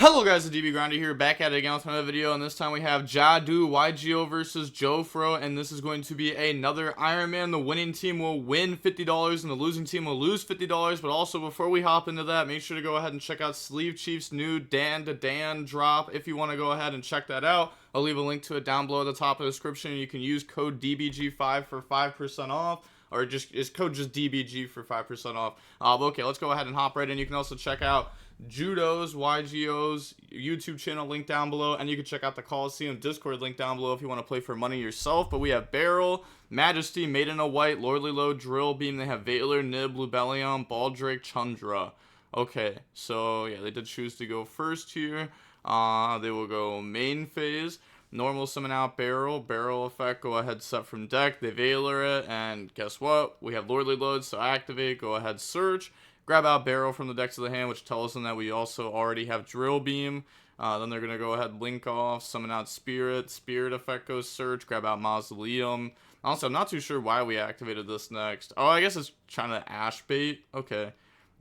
Hello guys, the DB Grinder here, back at it again with another video, and this time we have Jadu YGO versus Jofro, and this is going to be another Iron Man. The winning team will win $50 and the losing team will lose $50, but also before we hop into that, make sure to go ahead and check out Sleeve Chief's new Dan to Dan drop if you want to go ahead and check that out. I'll leave a link to it down below at the top of the description. You can use code DBG5 for 5% off. Or just code DBG for 5% off. But okay, let's go ahead and hop right in. You can also check out Judo's YGO's YouTube channel link down below, and you can check out the Coliseum Discord link down below if you want to play for money yourself. But we have Barrel, Majesty, Made in a White, Lordly Low, Drill Beam. They have Valor, Nib, Lubellion, Baldrake, Chundra. Okay, so yeah, they did choose to go first here. They will go main phase. Normal summon out barrel effect, go ahead set from deck, they Valor it, and guess what? We have Lordly Load, so activate, go ahead search, grab out barrel from the decks of the hand, which tells them that we also already have Drill Beam. Then they're going to go ahead link off, summon out Spirit effect goes search, grab out Mausoleum. Also, I'm not too sure why we activated this next. Oh, I guess it's trying to Ash bait. Okay.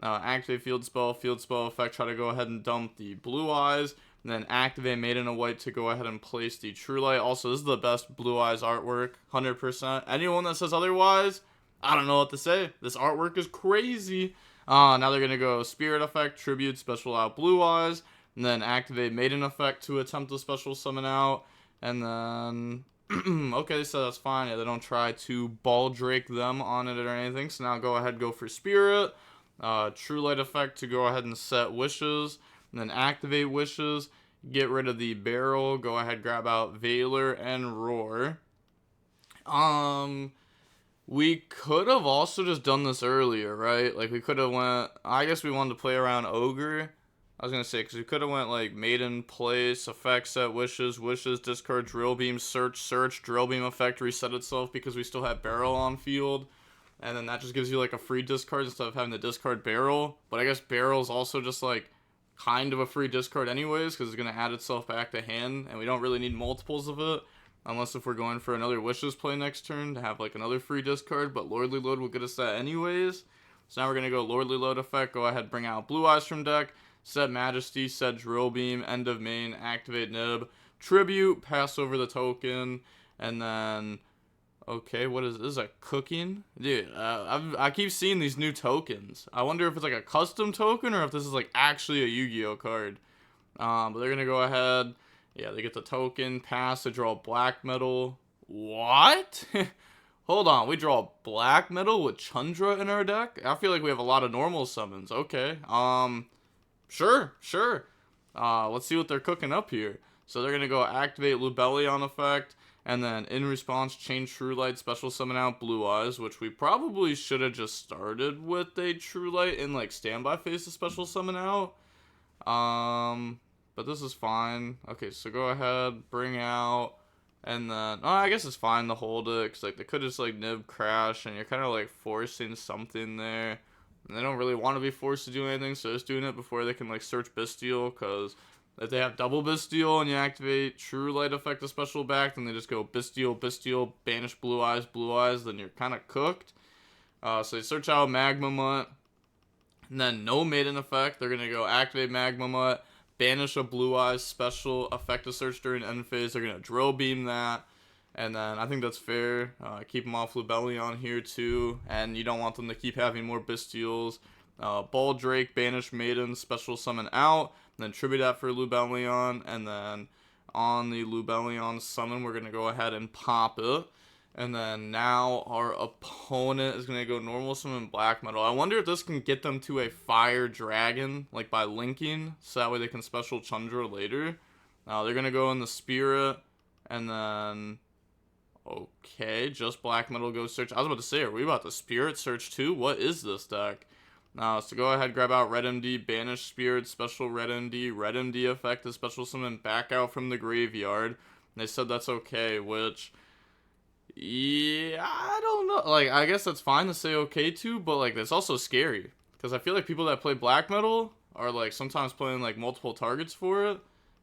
Activate field spell effect, try to go ahead and dump the Blue Eyes. And then activate Made in a White to go ahead and place the True Light. Also, this is the best Blue Eyes artwork, 100%. Anyone that says otherwise, I don't know what to say. This artwork is crazy. Now they're going to go Spirit effect, Tribute, special out Blue Eyes. And then activate Maiden effect to attempt a special summon out. And then, okay, so that's fine. Yeah, they don't try to Baldrake them on it or anything. So now go ahead, go for Spirit. True Light effect to go ahead and set Wishes. And then activate Wishes, get rid of the barrel, go ahead, grab out Valor and Roar. We could have also just done this earlier, right? Like, we could have went, I guess we wanted to play around Ogre. I was going to say, because we could have went, like, Maiden place, effect set, Wishes, discard, Drill Beam, search, Drill Beam effect, reset itself because we still have barrel on field. And then that just gives you, like, a free discard instead of having to discard barrel. But I guess barrel's also just, like, kind of a free discard anyways, because it's going to add itself back to hand, and we don't really need multiples of it, unless if we're going for another Wishes play next turn to have like another free discard, but Lordly Load will get us that anyways. So now we're going to go Lordly Load effect, go ahead, bring out Blue Eyes from deck, set Majesty, set Drill Beam, end of main, activate Nib, Tribute, pass over the token, and then... Okay, what is this? A cooking? Dude, I keep seeing these new tokens. I wonder if it's like a custom token or if this is like actually a Yu-Gi-Oh card. But they're gonna go ahead. Yeah, they get the token, pass to draw black metal. What? Hold on, we draw black metal with Chundra in our deck? I feel like we have a lot of normal summons. Okay, sure. Let's see what they're cooking up here. So they're gonna go activate Lubellion effect. And then, in response, change True Light, special summon out Blue Eyes, which we probably should have just started with a True Light in, like, standby phase to special summon out. But this is fine. Okay, so go ahead, bring out, and then, oh, I guess it's fine to hold it, because, like, they could just, like, Nib Crash, and you're kind of, like, forcing something there. And they don't really want to be forced to do anything, so just doing it before they can, like, search Bestial, because... if they have double Bestial and you activate True Light effect a special back, then they just go Bestial, banish Blue Eyes, then you're kind of cooked. So they search out Magma Mutt, and then no Maiden effect. They're going to go activate Magma Mutt, banish a Blue Eyes special, effect a search during end phase. They're going to Drill Beam that, and then I think that's fair. Keep them off Lubellion here too, and you don't want them to keep having more Bestials. Baldrake, banish Maiden, special summon out, then tribute that for Lubellion, and then on the Lubellion summon, we're going to go ahead and pop it. And then now our opponent is going to go normal summon black metal. I wonder if this can get them to a fire dragon, like by linking, so that way they can special Chundra later. They're going to go in the Spirit, and then... okay, just black metal goes search. I was about to say, are we about to Spirit search too? What is this deck? So go ahead, grab out Red MD, banish Spirit, special Red MD effect is special summon back out from the graveyard. And they said that's okay, which, yeah, I don't know. Like, I guess that's fine to say okay to, but, like, that's also scary. Because I feel like people that play black metal are, like, sometimes playing, like, multiple targets for it.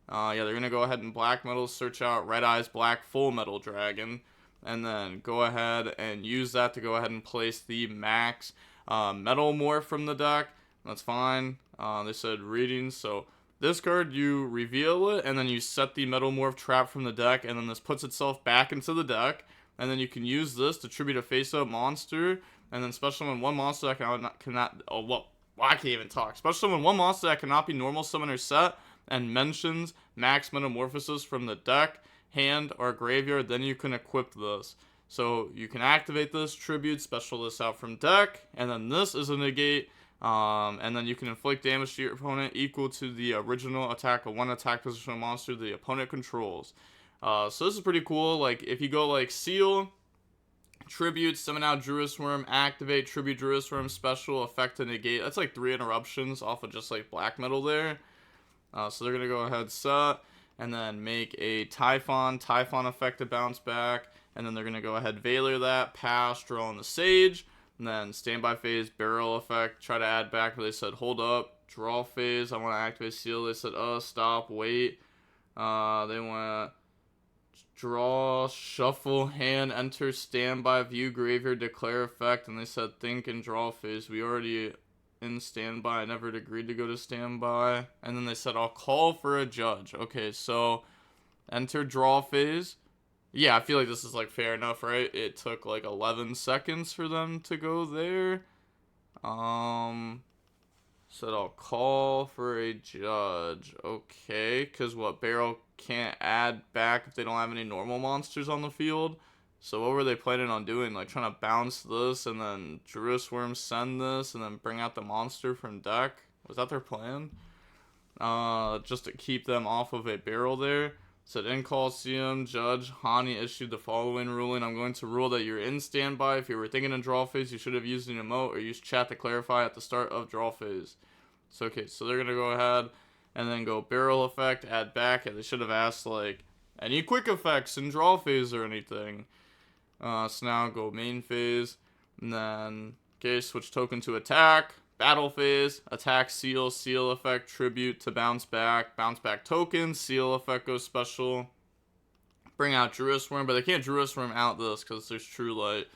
Yeah, they're going to go ahead and black metal, search out Red Eyes Black Full Metal Dragon. And then go ahead and use that to go ahead and place the max Metal Morph from the deck. That's fine. They said reading, so This card, you reveal it, and then you set the Metamorph trap from the deck, and then this puts itself back into the deck, and then you can use this to tribute a face-up monster, and then special summon one monster that I can't even talk. Special summon one monster that cannot be normal summon or set, and mentions max Metamorphosis from the deck, hand, or graveyard, then you can equip this. So you can activate this, tribute, special this out from deck, and then this is a negate. And then you can inflict damage to your opponent equal to the original attack of one attack positional monster the opponent controls. So this is pretty cool. Like, if you go like Seal, Tribute, summon out Druid's Worm, activate, Tribute Druid's Worm, special, effect to negate. That's like 3 interruptions off of just like black metal there. So they're going to go ahead, set, and then make a Typhon effect to bounce back. And then they're going to go ahead, Valor that, pass, draw on the Sage. And then standby phase, barrel effect, try to add back, but they said hold up. Draw phase, I want to activate seal. They said stop, wait. They want draw, shuffle, hand, enter, standby, view, graveyard, declare effect. And they said think and draw phase. We already in standby. I never agreed to go to standby. And then they said I'll call for a judge. Okay, so enter draw phase. Yeah, I feel like this is like fair enough, right? It took like 11 seconds for them to go there. Said I'll call for a judge. Okay, because what, Barrel can't add back if they don't have any normal monsters on the field. So what were they planning on doing? Like trying to bounce this and then Druid's Worm send this and then bring out the monster from deck? Was that their plan? Just to keep them off of a barrel there. Said in Coliseum, Judge Hani issued the following ruling. I'm going to rule that you're in standby. If you were thinking in draw phase, you should have used an emote or used chat to clarify at the start of draw phase. So okay, so they're gonna go ahead and then go barrel effect, add back, and they should have asked like any quick effects in draw phase or anything. So now go main phase, and then okay, switch token to attack. Battle phase, attack, seal effect, tribute to bounce back token, seal effect goes special. Bring out Druid's Worm, but they can't Druid's Worm out this because there's True Light.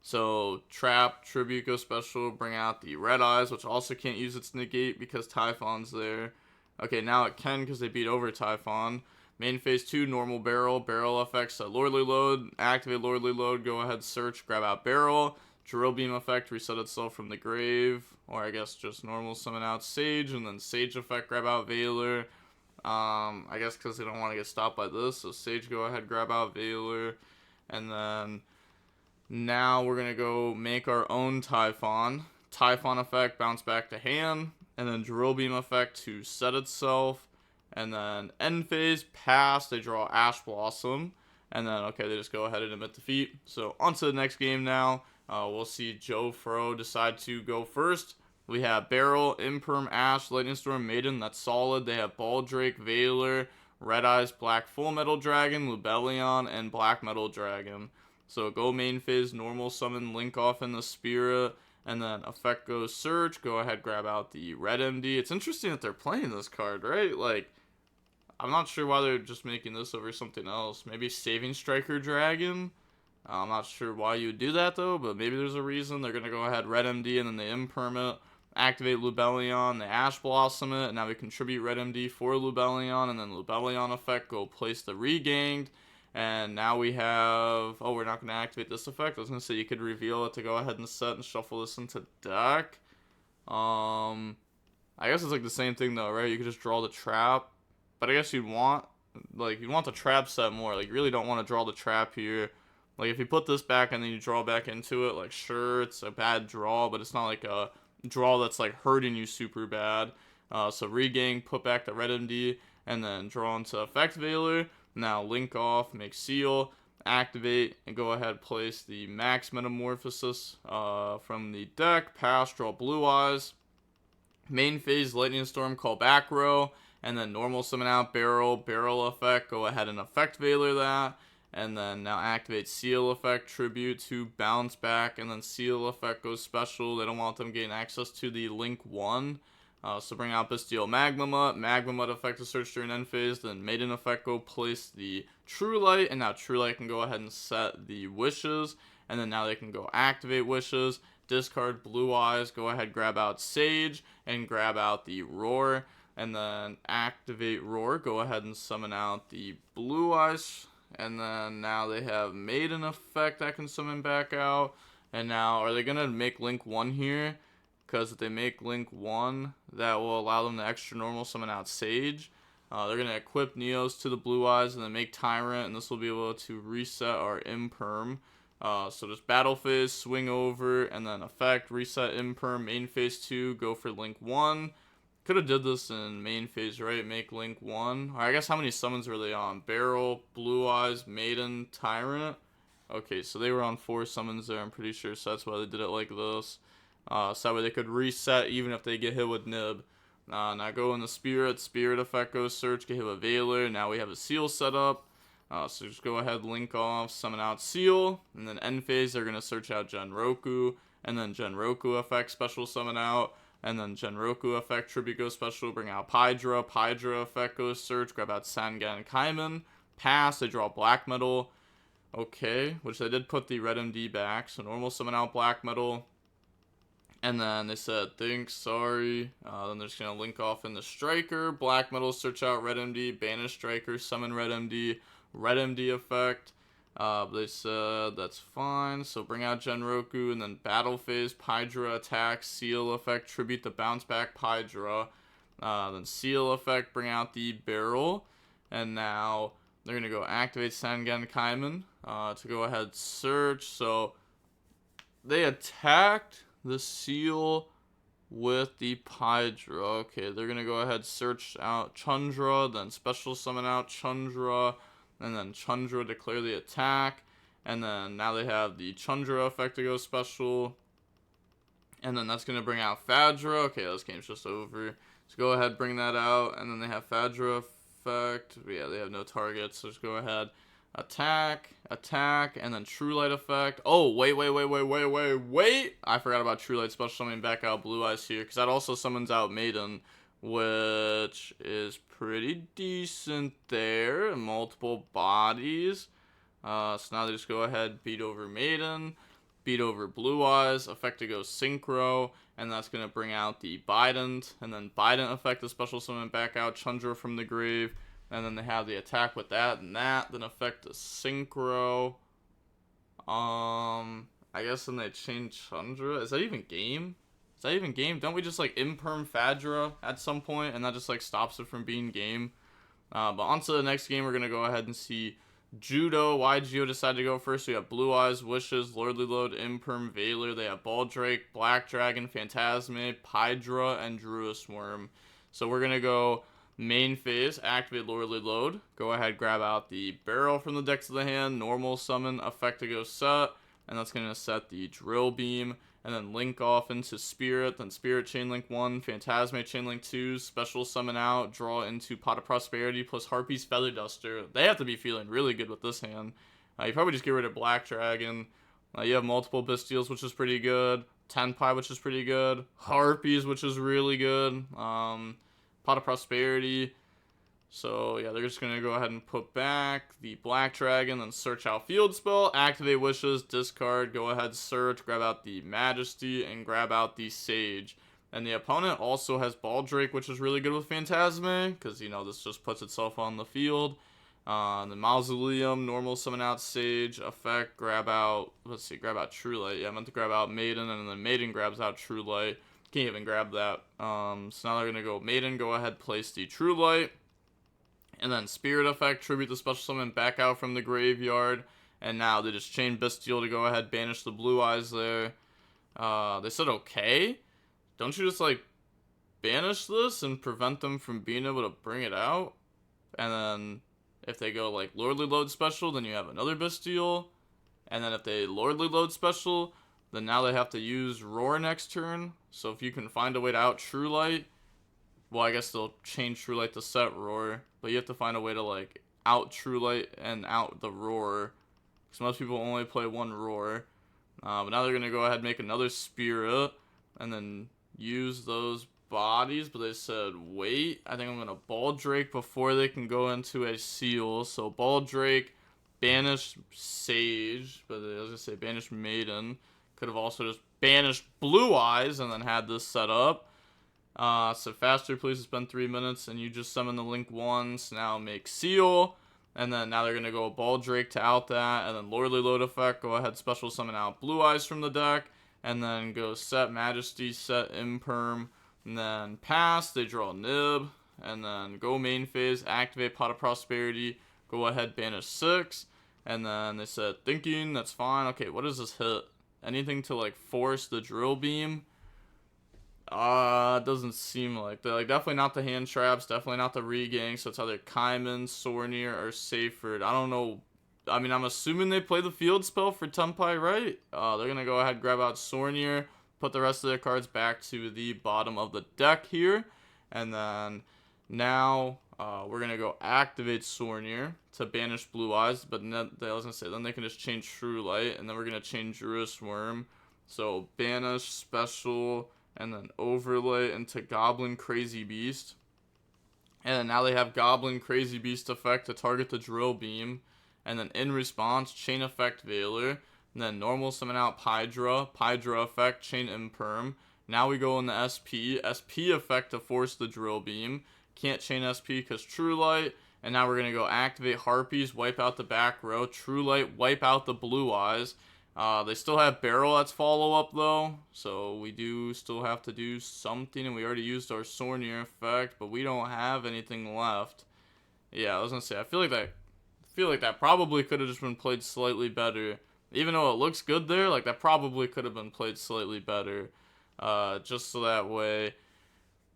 So trap, tribute goes special, bring out the Red Eyes, which also can't use its negate because Typhon's there. Okay, now it can because they beat over Typhon. Main phase 2, normal barrel effects, Lordly Load, activate Lordly Load, go ahead, search, grab out barrel. Drill Beam effect, reset itself from the grave, or I guess just normal summon out Sage, and then Sage effect, grab out Valor. I guess because they don't want to get stopped by this, so Sage, go ahead, grab out Valor, and then now we're gonna go make our own Typhon effect, bounce back to hand, and then Drill Beam effect to set itself, and then end phase, pass, they draw Ash Blossom, and then okay, they just go ahead and admit defeat. So on to the next game now. We'll see Joe Fro decide to go first. We have Barrel, Imperm, Ash, Lightning Storm, Maiden. That's solid. They have Baldrake, Valor, Red Eyes, Black Full Metal Dragon, Lubellion, and Black Metal Dragon. So go main phase, normal summon, link off in the Spirit, and then effect goes Search. Go ahead, grab out the Red MD. It's interesting that they're playing this card, right? Like, I'm not sure why they're just making this over something else. Maybe Saving Striker Dragon? I'm not sure why you would do that though, but maybe there's a reason. They're going to go ahead, Red MD, and then they Imperm it, activate Lubellion, they Ash Blossom it, and now we contribute Red MD for Lubellion, and then Lubellion effect, go place the Reganged, and now we have, oh, we're not going to activate this effect. I was going to say you could reveal it to go ahead and set and shuffle this into deck. I guess it's like the same thing though, right? You could just draw the trap, but I guess you'd want the trap set more. Like, you really don't want to draw the trap here. Like, if you put this back and then you draw back into it, like, sure, it's a bad draw, but it's not like a draw that's, like, hurting you super bad. So Regang, put back the Red MD, and then draw into Effect Valor. Now link off, make Seal, activate, and go ahead, place the Max Metamorphosis from the deck. Pass, draw Blue Eyes. Main phase, Lightning Storm, call back row, and then normal summon out barrel effect, go ahead and Effect Valor that. And then now activate Seal effect, tribute to bounce back, and then Seal effect goes special. They don't want them getting access to the Link 1. So bring out Bestial Magma Mutt effect to search during end phase, then Maiden effect, go place the True Light, and now True Light can go ahead and set the Wishes, and then now they can go activate Wishes, discard Blue Eyes, go ahead, grab out Sage, and grab out the Roar. and then activate Roar. Go ahead and summon out the Blue Eyes, and then now they have Maiden effect that can summon back out. And now, are they gonna make Link 1 here? Because if they make Link 1, that will allow them to extra normal summon out Sage. They're going to equip Neos to the Blue Eyes and then make Tyrant, and this will be able to reset our Imperm. So just Battle Phase, swing over, and then effect, reset Imperm, main phase 2, go for Link 1. Could have did this in main phase, right? Make Link 1. Or I guess how many summons were they on? Barrel, Blue Eyes, Maiden, Tyrant. Okay, so they were on 4 summons there, I'm pretty sure, so that's why they did it like this. So that way they could reset even if they get hit with Nib. Now go in the Spirit effect goes search, get hit with Veiler. Now we have a Seal set up. So just go ahead, link off, summon out Seal, and then end phase they're going to search out Genroku, and then Genroku effect special summon out, and then Genroku effect tribute goes special, bring out Pydra effect goes search, grab out Sangan Kaiman, pass, they draw Black Metal. Okay, which they did put the Red MD back, so normal summon out Black Metal. And then they said, thanks, sorry. Then they're just going to link off in the Striker. Black Metal, search out Red MD, banish Striker, summon Red MD effect. They said, that's fine. So bring out Genroku, and then Battle Phase, Pydra attack, Seal effect, tribute the bounce back Pydra. Then Seal effect, bring out the Barrel. And now they're going to go activate Sangan Kaiman to go ahead search. So they attacked the Seal with the Pydra. Okay, they're gonna go ahead search out Chundra, then special summon out Chundra, and then Chundra declare the attack, and then now they have the Chundra effect to go special, and then that's gonna bring out Fadra. Okay, this game's just over. So go ahead, bring that out, and then they have Fadra effect. Yeah, they have no targets, so just go ahead. Attack, and then True Light effect. Oh, wait. I forgot about True Light special summoning back out Blue Eyes here, because that also summons out Maiden, which is pretty decent there. Multiple bodies. So now they just go ahead, beat over Maiden, beat over Blue Eyes, effect to go Synchro, and that's going to bring out the Bident, and then Bident effect, the special summon back out Chundra from the grave. And then they have the attack with that and that. Then effect the Synchro. I guess then they change Chundra. Is that even game? Don't we just like imperm Fadra at some point, and that just like stops it from being game? But on to the next game, we're gonna go ahead and see Judo. YGO decided to go first. We have Blue Eyes, Wishes, Lordly Load, Imperm, Veiler. They have Baldrake, Black Dragon, Phantasme, Pydra, and Druis Worm. So we're gonna go main phase, activate Lordly Load. Go ahead, grab out the Barrel from the deck to the hand, normal summon, effect to go set, and that's going to set the Drill Beam, and then link off into Spirit, then Spirit Chainlink 1, Phantasme Chainlink 2, special summon out, draw into Pot of Prosperity plus Harpy's Feather Duster. They have to be feeling really good with this hand. You probably just get rid of Black Dragon. You have multiple Bystials, which is pretty good. Tenpai, which is pretty good. Harpies, which is really good. Pot of Prosperity. So yeah, they're just going to go ahead and put back the Black Dragon, then search out Field Spell, activate Wishes, discard, go ahead, search, grab out the Majesty, and grab out the Sage. And the opponent also has Baldrake, which is really good with Phantasme, because, you know, this just puts itself on the field. The Mausoleum, normal summon out Sage, effect, grab out True Light. Yeah, I meant to grab out Maiden, and then Maiden grabs out True Light. Can't even grab that. So now they're going to go Maiden, go ahead, place the True Light. And then Spirit effect, tribute the special summon back out from the graveyard. And now they just chain Bystial to go ahead, banish the Blue Eyes there. They said okay. Don't you just like banish this and prevent them from being able to bring it out? And then if they go like Lordly Load special, then you have another Bystial. And then if they Lordly Load special, then now they have to use Roar next turn. So if you can find a way to out True Light, well, I guess they'll change True Light to set Roar. But you have to find a way to like out True Light and out the Roar. Because most people only play one Roar. But now they're going to go ahead and make another Spirit. And then use those bodies. But they said, wait, I think I'm going to Baldrake before they can go into a Seal. So Baldrake, banish Sage. But I was going to say banish Maiden. Could have also just banished Blue Eyes and then had this set up. So faster, please. It's been 3 minutes, and you just summon the link once. Now make seal, and then now they're gonna go Ball Drake to out that, and then Lordly Load effect. Go ahead, special summon out Blue Eyes from the deck, and then go set Majesty, set Imperm, and then pass. They draw Nib, and then go main phase, activate Pot of Prosperity. Go ahead, banish 6, and then they said thinking. That's fine. Okay, what does this hit? Anything to like force the Drill Beam? It doesn't seem like that. Like, definitely not the hand traps, definitely not the regang. So it's either Kaiman, Sornier, or Seyfried. I don't know. I mean, I'm assuming they play the field spell for Tenpai, right? They're gonna go ahead, grab out Sornier, put the rest of their cards back to the bottom of the deck here, and then now we're gonna go activate Sornier to banish Blue Eyes. But then, I was gonna say, then they can just change True Light, and then we're gonna change Druid's Worm. So banish, special, and then overlay into Goblin Crazy Beast. And then now they have Goblin Crazy Beast effect to target the Drill Beam. And then in response, Chain Effect Veiler. And then normal summon out Pydra effect, Chain Imperm. Now we go in the SP effect to force the Drill Beam. Can't chain SP because True Light. And now we're going to go activate Harpies, wipe out the back row. True Light, wipe out the Blue Eyes. They still have Barrel that's follow-up, though, so we do still have to do something, and we already used our Sornier effect, but we don't have anything left. Yeah, I was gonna say, I feel like that probably could have just been played slightly better. Even though it looks good there, like, that probably could have been played slightly better, just so that way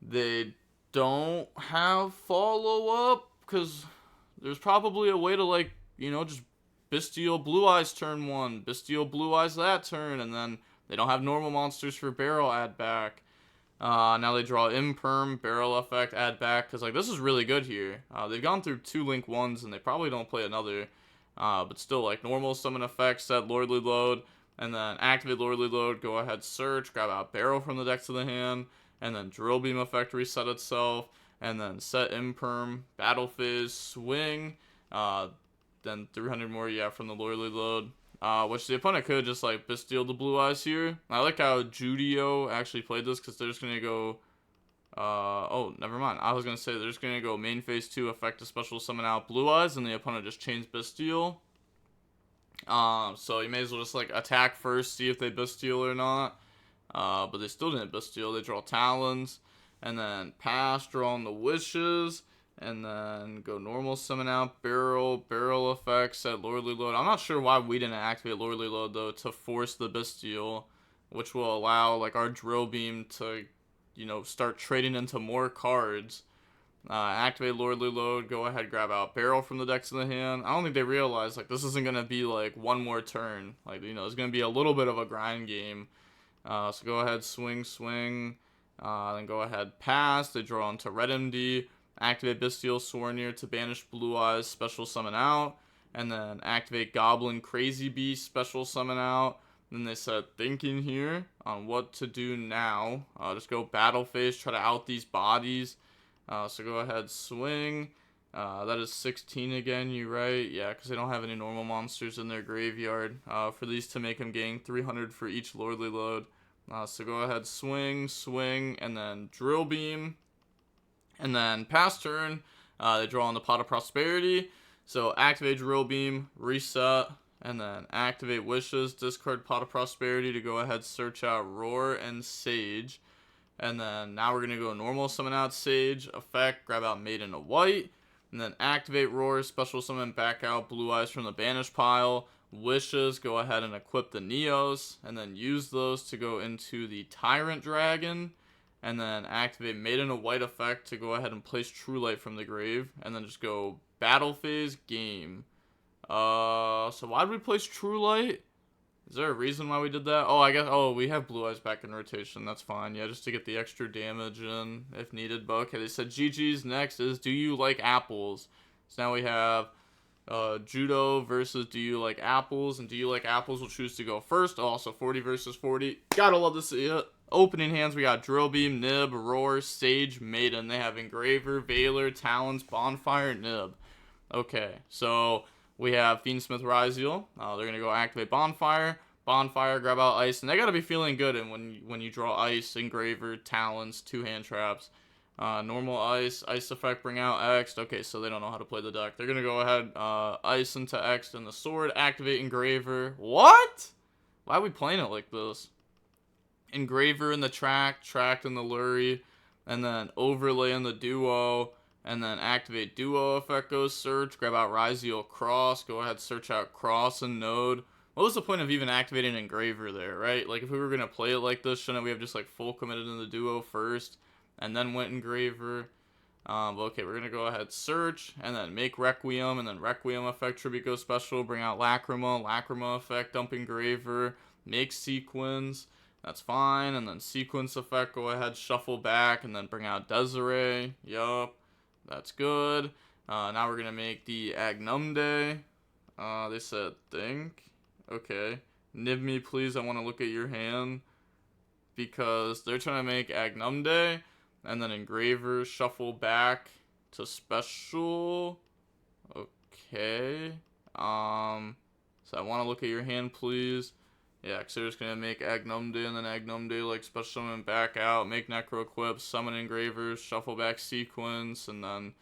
they don't have follow-up, because there's probably a way to, like, you know, just Bestial Blue Eyes turn 1, Bestial Blue Eyes that turn, and then they don't have normal monsters for Barrel add back. Now they draw Imperm, Barrel effect, add back, because like this is really good here. They've gone through 2 Link 1s, and they probably don't play another. But still, like, normal summon effect, set Lordly Load, and then activate Lordly Load, go ahead, search, grab out Barrel from the deck to the hand, and then Drill Beam effect, reset itself, and then set Imperm, Battle Phase, swing, then 300 more, yeah, from the Lordly Load. Which the opponent could just, like, Bestial the Blue Eyes here. I like how Judio actually played this, because they're just going to go... oh, never mind. I was going to say they're just going to go main phase 2, effect to special summon out Blue Eyes, and the opponent just chains Bestial. So you may as well just, like, attack first, see if they Bestial or not. But they still didn't Bestial. They draw Talons, and then pass, draw on the Wishes, and then go normal summon out Barrel effect, set Lordly Load. I'm not sure why we didn't activate Lordly Load, though, to force the Bestial, which will allow, like, our Drill Beam to, you know, start trading into more cards. Activate Lordly Load, go ahead, grab out Barrel from the deck to the hand. I don't think they realize, like, this isn't going to be, like, one more turn. Like, you know, it's going to be a little bit of a grind game. So go ahead, swing, then go ahead, pass. They draw into Red MD. Activate Bestial Sornier to banish Blue Eyes, special summon out. And then activate Goblin Crazy Beast, special summon out. Then they said thinking here on what to do now. Just go battle phase, try to out these bodies. So go ahead, swing. That is 16 again, you right? Yeah, because they don't have any normal monsters in their graveyard. For these to make them gain 300 for each Lordly Load. So go ahead, swing, and then Drill Beam. And then pass turn, they draw on the Pot of Prosperity. So activate Drill Beam, reset, and then activate Wishes, discard Pot of Prosperity to go ahead, search out Roar and Sage. And then now we're going to go normal summon out Sage, effect, grab out Maiden of White. And then activate Roar, special summon back out Blue Eyes from the banish pile. Wishes, go ahead and equip the Neos. And then use those to go into the Tyrant Dragon. And then activate Maiden of White effect to go ahead and place True Light from the grave. And then just go battle phase, game. So why did we place True Light? Is there a reason why we did that? Oh, I guess, we have Blue Eyes back in rotation. That's fine. Yeah, just to get the extra damage in if needed. But okay, they said GG's next is Do You Like Apples? So now we have Judo versus Do You Like Apples? And Do You Like Apples will choose to go first. Also 40 versus 40. Gotta love to see it. Opening hands, we got Drill Beam, Nib, Roar, Sage, Maiden. They have Engraver, Veiler, Talons, Bonfire, Nib. Okay, so we have Fiendsmith Ryziel. They're going to go activate Bonfire. Bonfire, grab out Ice, and they gotta be feeling good. And when you draw Ice, Engraver, Talons, 2-hand traps, normal Ice effect, bring out X. Okay, so they don't know how to play the deck. They're gonna go ahead, Ice into X, and the sword, activate Engraver. What? Why are we playing it like this? Engraver in the tracked in the Lurie, and then overlay in the duo, and then activate duo effect goes search, grab out Ryziel Cross, go ahead search out Cross and Node. What was the point of even activating Engraver there, right? Like if we were gonna play it like this, shouldn't we have just like full committed in the duo first, and then went Engraver? Okay, we're gonna go ahead search, and then make Requiem, and then Requiem effect tribute go special, bring out Lacrima effect, dump Engraver, make Sequence. That's fine, and then Sequence effect, go ahead, shuffle back, and then bring out Desiree. Yup, that's good. Now we're going to make the Agnumde. They said think. Okay. Nib me, please, I want to look at your hand. Because they're trying to make Agnumde, and then Engraver, shuffle back to special. Okay. So I want to look at your hand, please. Yeah, because they're just going to make Agnumde, and then Agnumde, like, special summon back out, make Necro Equip, summon Engravers, shuffle back Sequence, and then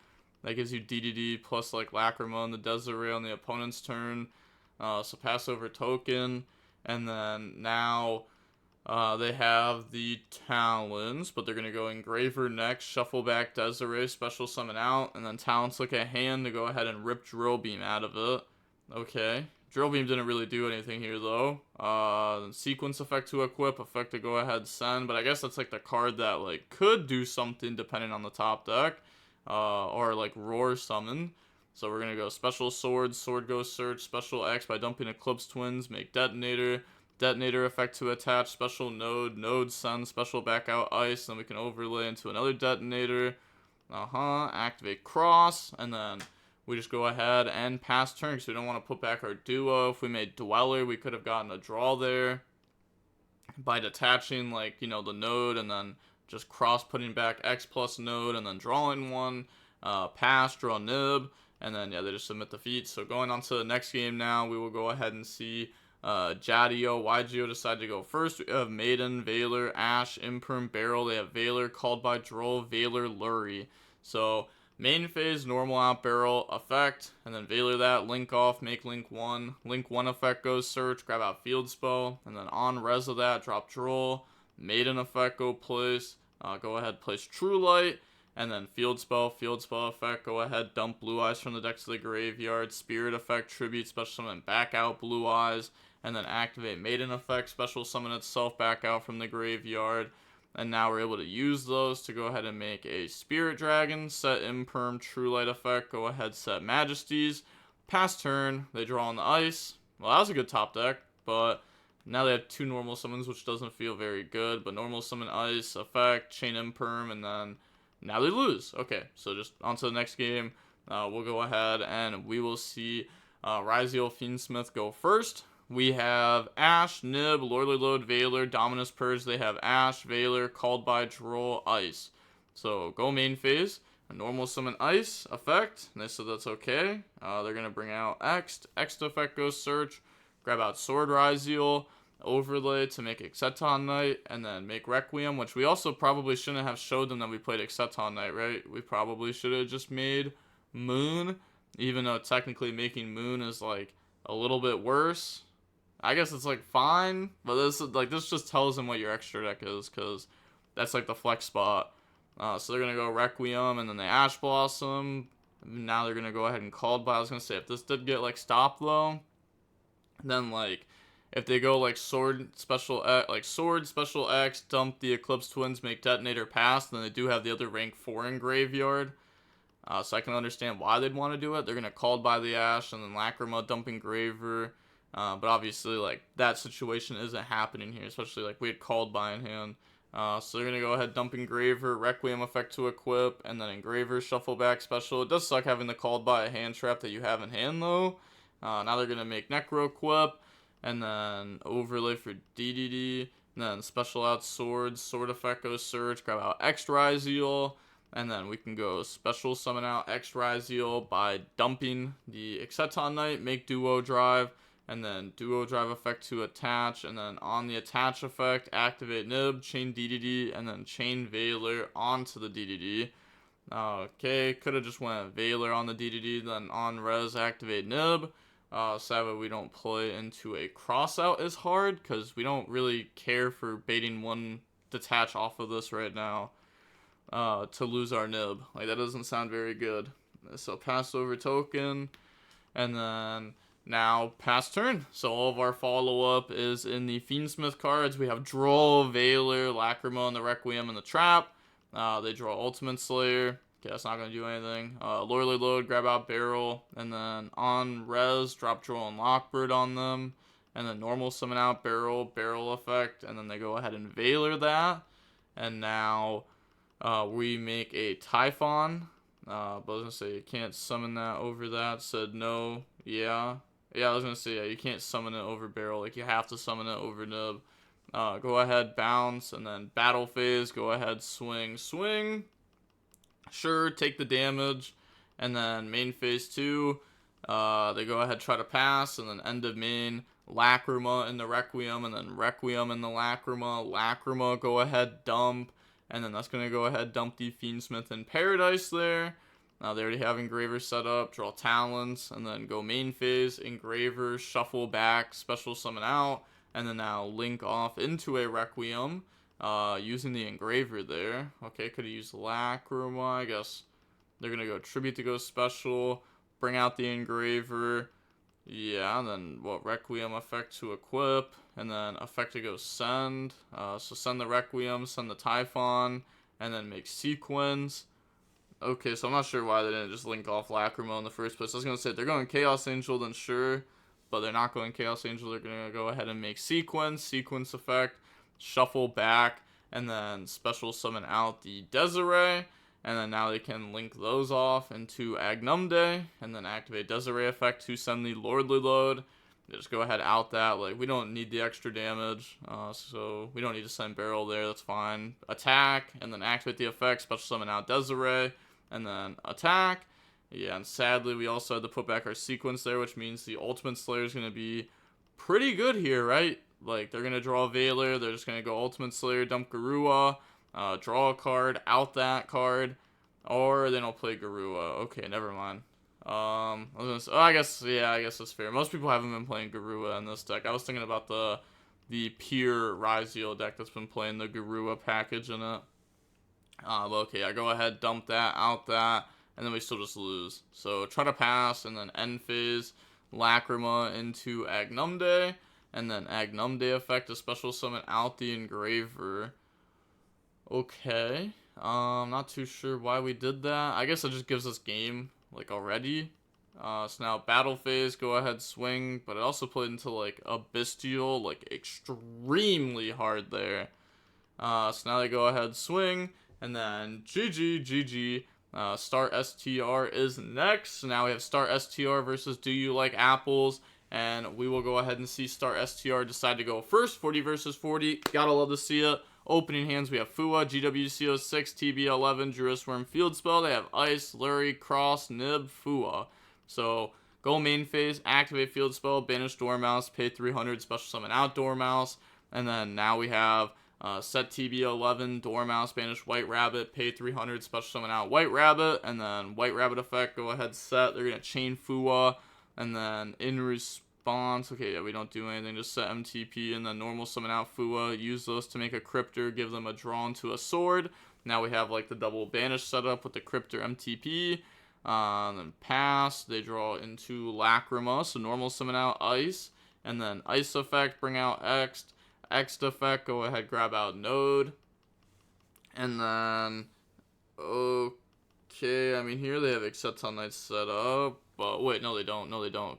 that gives you DDD plus, like, Lacrima and the Desiree on the opponent's turn. So pass over token, and then now they have the Talons, but they're going to go Engraver next, shuffle back Desiree, special summon out, and then Talons look at hand to go ahead and rip Drill Beam out of it. Okay. Drill Beam didn't really do anything here, though. Sequence effect to equip, effect to go ahead send, but I guess that's like the card that like could do something depending on the top deck, or like Roar Summon. So we're gonna go special sword, sword goes search, special X by dumping Eclipse Twins, make Detonator, Detonator effect to attach, special node, node send, special back out Ice, then we can overlay into another Detonator. Activate Cross, and then we just go ahead and pass turn because we don't want to put back our duo. If we made Dweller, we could have gotten a draw there by detaching, like, you know, the node and then just cross putting back X plus node and then drawing one. Pass, draw Nib, and then, yeah, they just submit defeat. So going on to the next game now, we will go ahead and see Jadio, YGO decide to go first. We have Maiden, Valor, Ash, Imperm, Barrel. They have Valor, Called by Droll, Valor, Lurie. So main phase, normal out barrel effect, and then Valor that, link off, make link 1. Link 1 effect goes search, grab out field spell, and then on res of that, drop Droll. Maiden effect go place, go ahead place True Light, and then field spell effect, go ahead dump Blue Eyes from the deck to the graveyard. Spirit effect, tribute, special summon back out Blue Eyes, and then activate Maiden effect, special summon itself back out from the graveyard. And now we're able to use those to go ahead and make a Spirit Dragon, set Imperm, True Light effect, go ahead set Majesties, pass turn, they draw on the Ice. Well, that was a good top deck, but now they have 2 normal summons, which doesn't feel very good, but normal summon Ice, effect, chain Imperm, and then now they lose. Okay, so just on to the next game. We'll go ahead and we will see Ryziel Fiendsmith go first. We have Ash, Nib, Lordly Load, Valor, Dominus Purge. They have Ash, Valor, Called by Droll, Ice. So go main phase. A normal summon Ice effect. And they said that's okay. They're going to bring out X. X effect goes search. Grab out Sword Ryziel. Overlay to make Exceton Knight. And then make Requiem. Which we also probably shouldn't have showed them that we played Exceton Knight, right? We probably should have just made Moon. Even though technically making Moon is like a little bit worse. I guess it's like fine, but this just tells them what your extra deck is, because that's like the flex spot. So they're gonna go Requiem and then they Ash Blossom. Now they're gonna go ahead and Called by. I was gonna say if this did get like stopped though, then like if they go like Sword Special X, dump the Eclipse Twins, make Detonator pass, then they do have the other rank 4 in graveyard. So I can understand why they'd want to do it. They're gonna Called by the Ash and then Lacrima, dump Engraver. But obviously, like, that situation isn't happening here, especially, like, we had Called by in hand. So they're going to go ahead, dump Engraver, Requiem effect to equip, and then Engraver, shuffle back special. It does suck having the Called by a hand trap that you have in hand, though. Now they're going to make Necro equip, and then overlay for DDD, and then special out Sword effect goes search, grab out X Ryziel, and then we can go special summon out X Ryziel by dumping the Exceton Knight, make Duo drive, and then duo drive effect to attach, and then on the attach effect, activate nib, chain DDD, and then chain Veiler onto the DDD. Okay, could have just went Veiler on the DDD, then on res, activate nib. Sadly, we don't play into a crossout as hard, because we don't really care for baiting one detach off of this right now to lose our nib. Like, that doesn't sound very good. So pass over token, and then now pass turn. So all of our follow-up is in the Fiendsmith cards. We have Draw, Veiler, Lacrima, and the Requiem, and the Trap. They draw Ultimate Slayer. Okay, that's not going to do anything. Lorely Load, grab out Barrel, and then on res, drop Droll and Lockbird on them, and then normal summon out Barrel, Barrel effect, and then they go ahead and Veiler that, and now we make a Typhon, but I was going to say you can't summon that over that, said no, yeah, I was going to say, yeah, you can't summon it over Barrel, like you have to summon it over Nib. Go ahead, bounce, and then battle phase, go ahead, swing, sure, take the damage, and then main phase 2, they go ahead, try to pass, and then end of main, Lacrima in the Requiem, and then Requiem in the Lacrima, go ahead, dump, and then that's going to go ahead, dump the Fiendsmith in Paradise there. They already have Engraver set up, draw Talents, and then go main phase, Engraver, shuffle back, special summon out, and then now link off into a Requiem, using the Engraver there. Okay, could have used Lacrima, I guess they're going to go Tribute to go special, bring out the Engraver, yeah, and then what, Requiem effect to equip, and then effect to go send, so send the Requiem, send the Typhon, and then make Sequence. Okay, so I'm not sure why they didn't just link off Lacrima in the first place. I was going to say, if they're going Chaos Angel, then sure, but they're not going Chaos Angel. They're going to go ahead and make Sequence effect, shuffle back, and then special summon out the Desiree, and then now they can link those off into Agnumde, and then activate Desiree effect to send the Lordly Load. They just go ahead out that, like, we don't need the extra damage, so we don't need to send Barrel there, that's fine. Attack, and then activate the effect, special summon out Desiree, and then attack. Yeah, and sadly, we also had to put back our Sequence there, which means the Ultimate Slayer is going to be pretty good here, right? Like, they're going to draw Veiler, they're just going to go Ultimate Slayer, dump Garua, draw a card, out that card, or they don't play Garua. Okay, never mind. I was gonna say, oh, I guess that's fair. Most people haven't been playing Garua in this deck. I was thinking about the pure Rizio deck that's been playing the Garua package in it. But okay, I go ahead, dump that, out that, and then we still just lose. So try to pass, and then end phase, Lacrima into Agnumde, and then Agnumde effect a special summon out the Engraver. Okay, not too sure why we did that. I guess it just gives us game, like, already. So now battle phase, go ahead, swing, but it also played into, like, a Bestial, like, extremely hard there. So now they go ahead, swing, and then GG. Start STR is next. So now we have Start STR versus Do You Like Apples? And we will go ahead and see Start STR decide to go first. 40 versus 40. Gotta love to see it. Opening hands, we have Fua, GWCO6, TB11, Juris Worm Field Spell. They have Ice, Lurie, Cross, Nib, Fua. So, go main phase, activate Field Spell, banish Dormouse, pay 300, special summon out Dormouse. And then now we have set TB11, Dormouse, banish White Rabbit, pay 300, special summon out White Rabbit. And then White Rabbit effect, go ahead, set. They're going to chain Fua. And then in response, okay, yeah, we don't do anything, just set MTP, and then normal summon out Fua, use those to make a Cryptor, give them a draw into a sword. Now we have, like, the double banish setup with the Cryptor MTP, then pass, they draw into Lacrima, so normal summon out Ice, and then Ice effect, bring out Ext effect, go ahead, grab out Node, and then, okay, I mean, here they have Exceton Knight set up. But wait, no they don't,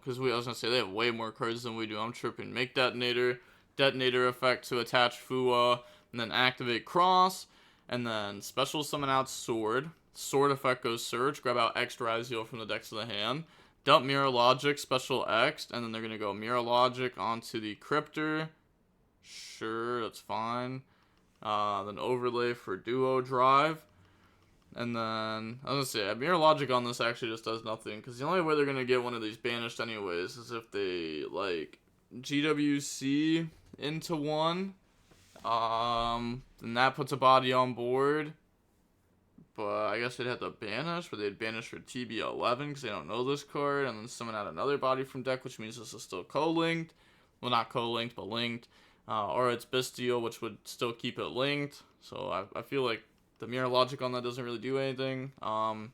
because I was going to say, they have way more cards than we do, I'm tripping. Make Detonator effect to attach Fua, and then activate Cross, and then special summon out Sword effect goes Surge, grab out X Rizio from the decks of the hand, dump Mirror Logic, special X, and then they're going to go Mirror Logic onto the Cryptor, sure, that's fine, then overlay for Duo Drive. And then, I was gonna say, Mirror Logic on this actually just does nothing, because the only way they're gonna get one of these banished anyways is if they, like, GWC into one. Then that puts a body on board. But I guess they'd have to banish, but they'd banish for TB11 because they don't know this card, and then summon out another body from deck, which means this is still co-linked. Well, not co-linked, but linked. Or it's Bestial, which would still keep it linked. So I feel like the mirror logic on that doesn't really do anything. So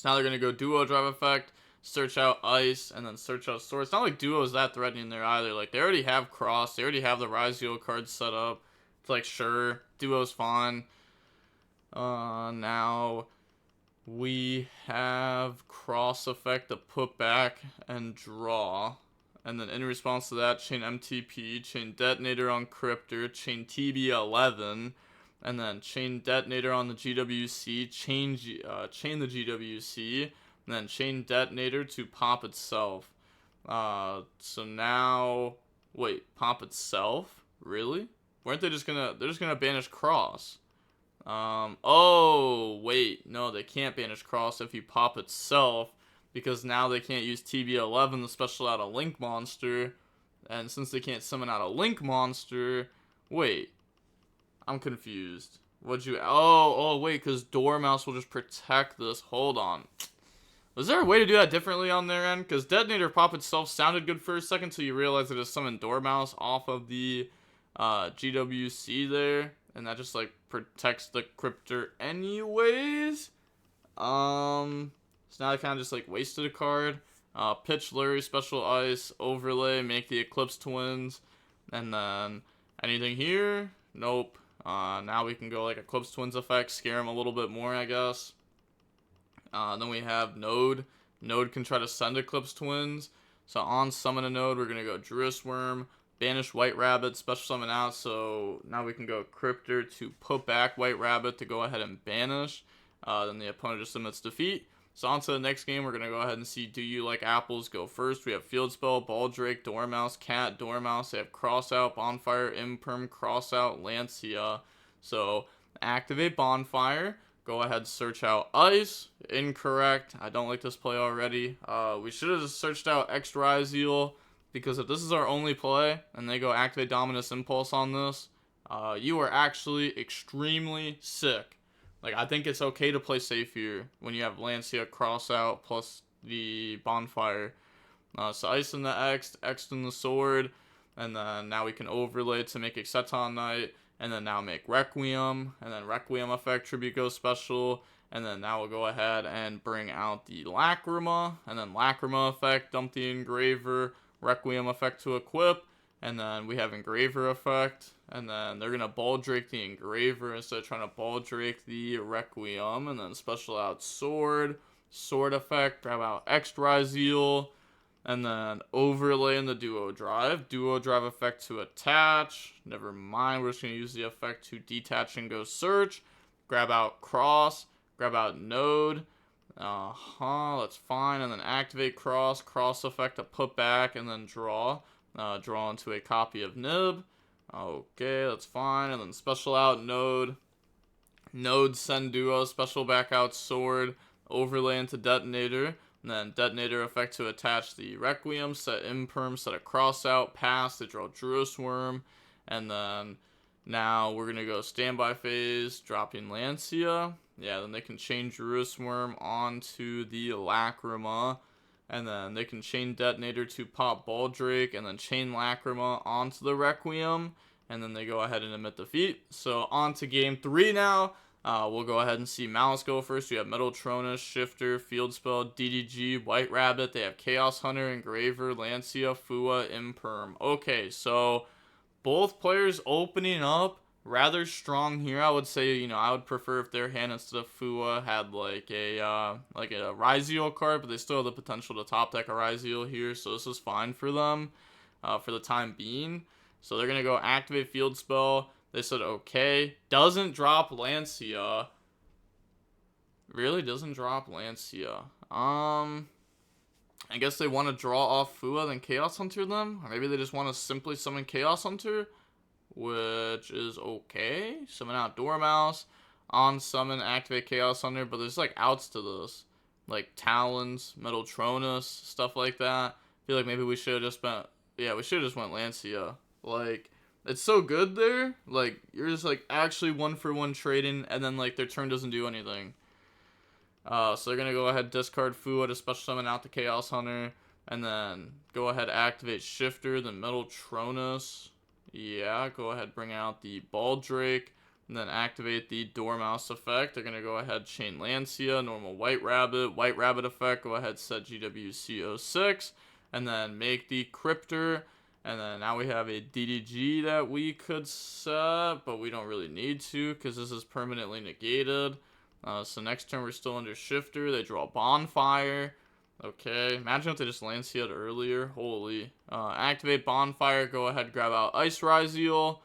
now they're going to go Duo Drive Effect, search out Ice, and then search out Sword. It's not like Duo is that threatening there either. Like, they already have Cross. They already have the Raizio cards set up. It's like, sure, Duo's fine. Now we have Cross Effect to put back and draw. And then in response to that, chain MTP, chain Detonator on Cryptor, chain TB11, and then chain Detonator on the GWC, chain the GWC, and then chain Detonator to pop itself. So now, wait, pop itself? Really? Weren't they just gonna, they're just gonna banish Cross. Oh, wait, no, they can't banish Cross if you pop itself, because now they can't use TB11 to special out a Link monster, and since they can't summon out a Link monster, wait, I'm confused. Oh, wait, because Dormouse will just protect this. Hold on. Was there a way to do that differently on their end? Because Detonator pop itself sounded good for a second, until you realize it just summoned Dormouse off of the GWC there. And that just, like, protects the Cryptor anyways. So now I kind of just, like, wasted a card. Pitch Lurry, Special Ice, Overlay, make the Eclipse Twins. And then anything here? Nope. Now we can go, like, Eclipse Twins effect, scare him a little bit more, I guess. Then we have Node. Node can try to send Eclipse Twins. So on Summon a Node, we're going to go Druis Worm, banish White Rabbit, special summon out, so now we can go Cryptor to put back White Rabbit to go ahead and banish. Then the opponent just submits defeat. So on to the next game, we're going to go ahead and see Do You Like Apples go first. We have Field Spell, Baldrake, Dormouse, Cat, Dormouse. They have Cross Out, Bonfire, Imperm, Cross Out, Lancia. So activate Bonfire. Go ahead, search out Ice. Incorrect. I don't like this play already. We should have just searched out X Raziel. Because if this is our only play, and they go activate Dominus Impulse on this, you are actually extremely sick. Like, I think it's okay to play safe here when you have Lancia Cross Out plus the Bonfire. So Ice in the X in the Sword, and then now we can overlay to make Exceton Knight, and then now make Requiem, and then Requiem effect, Tribute Go special, and then now we'll go ahead and bring out the Lacrima, and then Lacrima effect, dump the Engraver, Requiem effect to equip, and then we have Engraver effect, and then they're going to Baldrake the Engraver instead of trying to Baldrake the Requiem, and then special out Sword effect, grab out X Raziel, and then overlay in the Duo Drive effect to attach, never mind, we're just going to use the effect to detach and go search, grab out Cross, grab out Node, that's fine, and then activate Cross effect to put back, and then draw into a copy of Nib. Okay, that's fine, and then special out Node, send Duo, special back out Sword, overlay into Detonator, and then Detonator effect to attach the Requiem, set Imperm, set a Cross out, pass, they draw Druis Worm, and then now we're going to go standby phase, dropping Lancia. Yeah, then they can chain Druis Worm onto the Lacrima. And then they can chain Detonator to pop Baldrake. And then chain Lacrima onto the Requiem. And then they go ahead and emit defeat. So on to game 3 now. We'll go ahead and see Malice go first. We have Metal Tronus, Shifter, Field Spell, DDG, White Rabbit. They have Chaos Hunter, Engraver, Lancia, Fua, Imperm. Okay, so both players opening up rather strong here. I would say, you know, I would prefer if their hand instead of Fua had like a Raziel card, but they still have the potential to top deck a Raziel here, so this is fine for them for the time being. So they're going to go activate Field Spell. They said okay. Doesn't drop Lancia. Really doesn't drop Lancia. I guess they want to draw off Fua, then Chaos Hunter them? Or maybe they just want to simply summon Chaos Hunter, which is okay. Summon out Dormouse. On summon, activate Chaos Hunter, but there's like outs to this. Like Talons, Metal Tronus, stuff like that. I feel like maybe we should have just Yeah, we should have just went Lancia. Like, it's so good there. Like, you're just, like, actually 1-for-1 trading, and then, like, their turn doesn't do anything. So they're going to go ahead, discard Fua to special summon out the Chaos Hunter, and then go ahead, activate Shifter, then Metal Tronus. Yeah, go ahead, bring out the Baldrake, and then activate the Dormouse effect. They're going to go ahead, chain Lancia, normal White Rabbit effect, go ahead, set GWC06, and then make the Cryptor. And then now we have a DDG that we could set, but we don't really need to because this is permanently negated. So next turn we're still under Shifter. They draw Bonfire. Okay, imagine if they just Lancia'd earlier. Holy. Activate Bonfire. Go ahead, grab out Ice Ryzeal.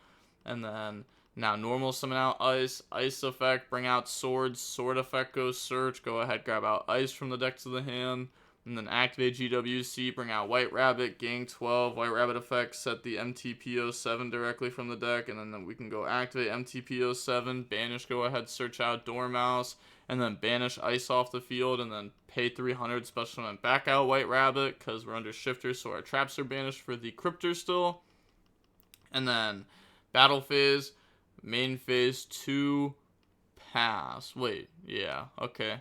And then now normal summon out Ice. Ice effect, bring out Swords. Sword effect goes Search. Go ahead, grab out Ice from the deck to the hand. And then activate GWC, bring out White Rabbit, gang 12, White Rabbit effect, set the MTP07 directly from the deck, and then we can go activate MTP07, banish, go ahead, search out Dormouse, and then banish Ice off the field, and then pay 300, special summon back out White Rabbit, because we're under Shifter, so our traps are banished for the Cryptor still. And then battle phase, main phase 2, pass. Wait, yeah, okay.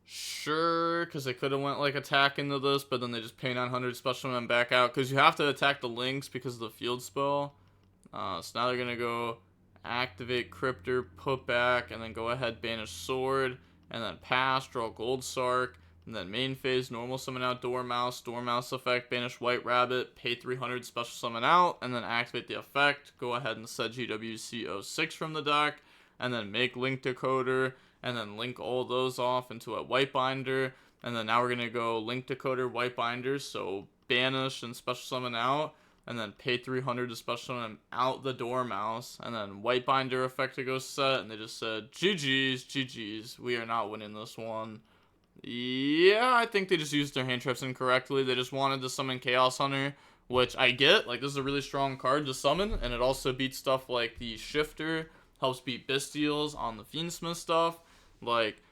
Sure, because they could have went like attack into this, but then they just pay 900 special and back out because you have to attack the links because of the field spell. So now they're gonna go activate Cryptor, put back, and then go ahead banish Sword, and then pass, draw Gold Sark, and then main phase normal summon out Dormouse effect, banish White Rabbit, pay 300 special summon out, and then activate the effect. Go ahead and set GWC06 from the deck, and then make Link Decoder. And then link all those off into a White Binder. And then now we're going to go Link Decoder, White Binders. So banish and special summon out. And then pay 300 to special summon out the Dormouse. And then White Binder effect to go set. And they just said, GG's. We are not winning this one. Yeah, I think they just used their hand traps incorrectly. They just wanted to summon Chaos Hunter, which I get. Like, this is a really strong card to summon. And it also beats stuff like the Shifter. Helps beat Bestials on the Fiendsmith stuff. Like,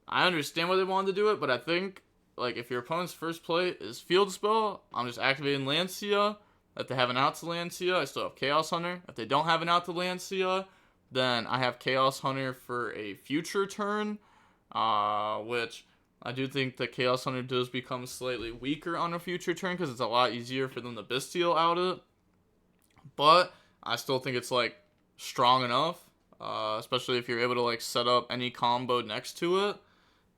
I understand why they wanted to do it, but I think, like, if your opponent's first play is Field Spell, I'm just activating Lancia. If they have an out to Lancia, I still have Chaos Hunter. If they don't have an out to Lancia, then I have Chaos Hunter for a future turn, which I do think that Chaos Hunter does become slightly weaker on a future turn because it's a lot easier for them to Bestial out it. But I still think it's, like, strong enough. Especially if you're able to like set up any combo next to it,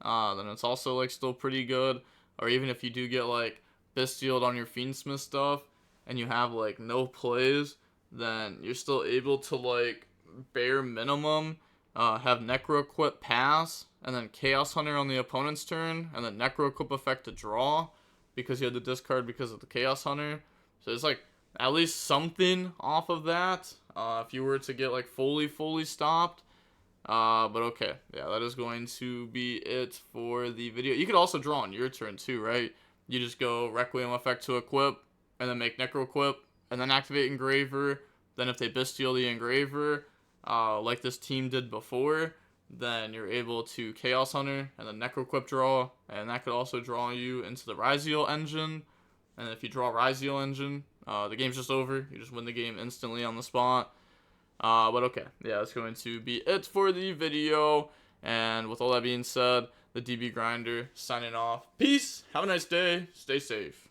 then it's also like still pretty good. Or even if you do get like Bestialed on your Fiendsmith stuff and you have like no plays, then you're still able to like bare minimum have Necro Equip pass and then Chaos Hunter on the opponent's turn and then Necro Equip effect to draw because you had to discard because of the Chaos Hunter. So it's like at least something off of that. If you were to get like fully stopped. But okay. Yeah, that is going to be it for the video. You could also draw on your turn too, right? You just go Requiem effect to equip, and then make Necro Equip, and then activate Engraver. Then if they Bestial the Engraver, like this team did before, then you're able to Chaos Hunter, and then Necro Equip draw, and that could also draw you into the Ryzeal engine. And if you draw Ryzeal engine, the game's just over. You just win the game instantly on the spot. But okay, yeah, that's going to be it for the video. And with all that being said, the DB Grinder signing off. Peace. Have a nice day. Stay safe.